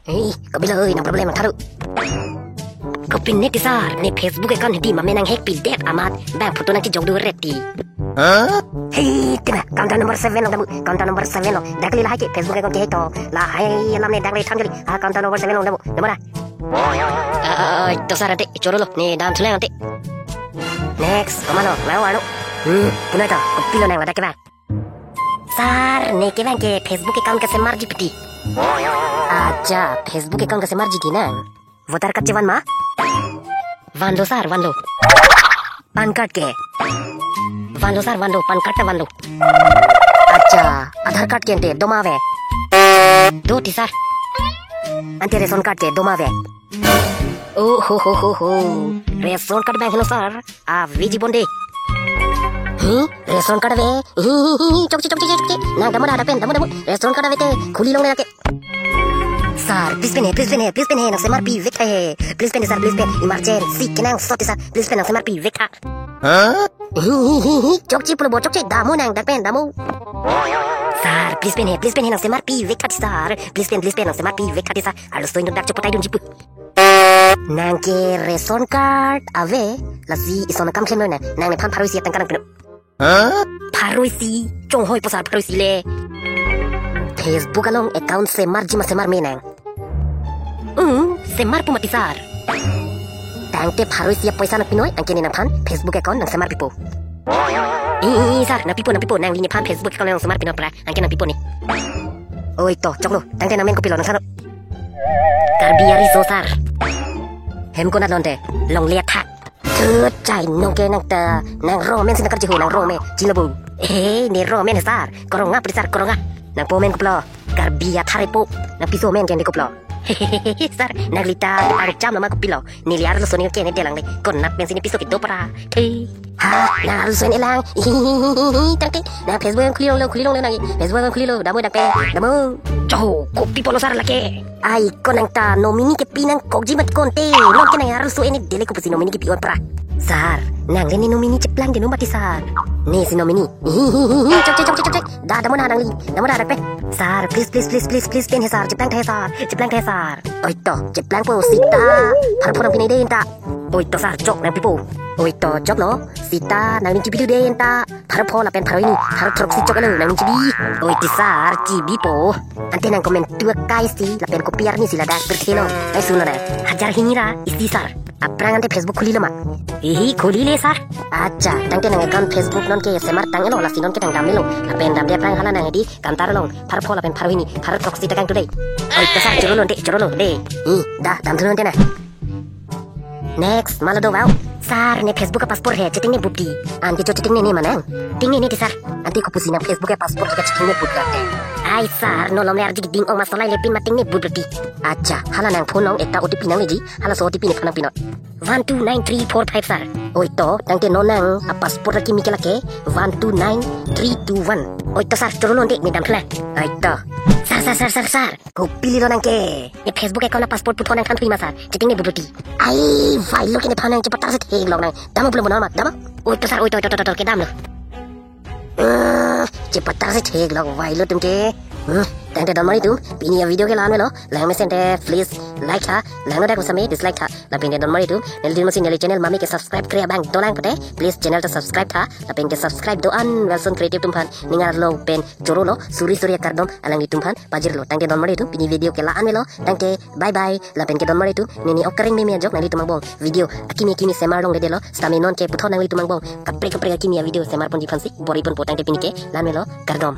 Hei, kau bila oi, nak problem taruh. Kau pin net sar, ne Facebook account di mame nang hack pin det amat, bang foto nang jog dua reti. Hei, tina, counter number 7 lo, counter number 7 lo. Dah kali lah ke Facebook account ke itu. Lah, hai, alam ne dah kali tham kali. Counter number 7 lo, nama dah. Itu sar nanti, coro lo, ni dalam tulang nanti. Next, kemana lo? Lawan lo. Punya itu, kau pilih nang ada ke bang. Sar, ne ke bang ke Facebook account ke semarji peti. Aja, Facebook account ke semarji gina. Voter card cewan mah? Vanlo sar, vanlo. Pan card ke? Vanlo sar, vanlo. Pan card vanlo. Aja, Aadhaar card ke ante doma ve. Do ti sar. Ante ration card ke doma ve. Oh ho. Ration card bank hello sar. Viji bonde. Ration card ve. Chok. Nang damu ada pen, damu. Ration card ve te khuli long ke. Sar, please pen hai, nang semar pi vekha hai. Please pen sar, please pen. Emergency kenang soti sar, please pen nang semar pi vekha. Chok pulo chok damu nang dak pen damu. Sar, please pen hai nang semar pi vekha sar. Please pen nang semar pi vekha sar. Harus to indak cepotai dun jipu. Nang ke ration card ave lasi isona kam khemno na nang ne phan pharuisi tang kanang pino. Pharuisi chong hoi pasar pharuisi le. Facebook along account semar menang. Semar pumati sar. Tangte pharuisi ya paisa na pinoi angke ni na phan Facebook account nang semar pipo. Sar na pipo nang ni phan Facebook account nang semar pino pra angke na pipo ni. Oi to choklo tangte na men ko pilo nang sano. Karbiari so sar. Hem ko na lonte long liat thak. Thưa chai nong ke nang ta nang romen sin kar jihu nang rome jilabu. Ni romen sar koronga prisar koronga. Nang pomen koplo karbia tharepo nang piso men kende koplo. Sar naglita ang jam nama kopilo niliar lo soni ke ne delang le kon nap men sini piso ke dopra. Na lo soni lang. Tangke na Facebook kulilong le nang Facebook kulilo damu dak pe damu. Cho kopi polo sar lake. Ai konang ta nomini ke pinang kokjimat konte. Lo ke nang harus so ini dele ko pisi nomini ke pion pra. Sar nang le ni nomini ceplang de nomati sar. Ni si nomini. Cok. Dah damu na nang li. Damu dah dak pe. Sar please pen hai sar ceplang the sar. Oi to ceplang po sita. Phar pinai de inta. Oi to sar cok nang pipo. Oi to cok lo sita nang ni cibi de inta. Phar la pen phar ini. Phar trok si cok le nang ni cibi. Oi ti sar cibi po. Ante nang komen tua kai si la pen kopiar ni sila dak berthelo. Ai suno na. Hajar hinira isi sar. Aprang ante Facebook khuli lo ma. Khuli le sar. Acha tangte nang account Facebook non ke semar tangelo la sinon ke tang damelo. La pen dam dia prang hala nang di kantar long. Phar la pen phar ini. Phar trok si takang today. Oi to sar choro lo de. Dah dam thulon te na. Next malado wow. Sar ne Facebook ka paspor hai chatting ne bukti. Anti cho chatting ne manang. Ting ne sar. Anti ko pusina Facebook ka paspor ka chatting ne buk karte. Ai sar no lom ler jig ding ong masalai lepin mating ne bukti. Acha hala nang phone ong ekta OTP nang leji. Hala so OTP ne phanang pinot. 129345 sar. Oi to tangte no nang a paspor ki mikela ke 129321. Oi to sar choro lo de ni dam thla. Ai to Sar. Kau pilih orang ke. Ni Facebook account na passport puto nang country masar. Chatting ni buduti. Ai, vai lo kini panang cepat tak setheg lo nang. Damu belum benar mat. Damu. Oi to sar, oi to ke dam lo. Cepat tak setheg lo vai lo tum ke. Tante don mari tum pini video ke lan lo. Lang me sente please like ha. Lang dak usame dislike ha. La pini don mari tum nel din mesin channel mami ke subscribe kriya bang dolang pate. Please channel to subscribe ha. La pini ke subscribe do an Wilson creative tum pan ningar lo pen joro lo suri kardom alang tum pan pajir lo. Tante don mari tum pini video ke laan lo. Tante bye bye. La pini ke don mari tum nini okaring me jok nali tumang bong video akimi semar dong de lo. Stami non ke puthon nali tumang bong kapre akimi video semar pon di fansi bori pon potang te pini ke lan lo kardom.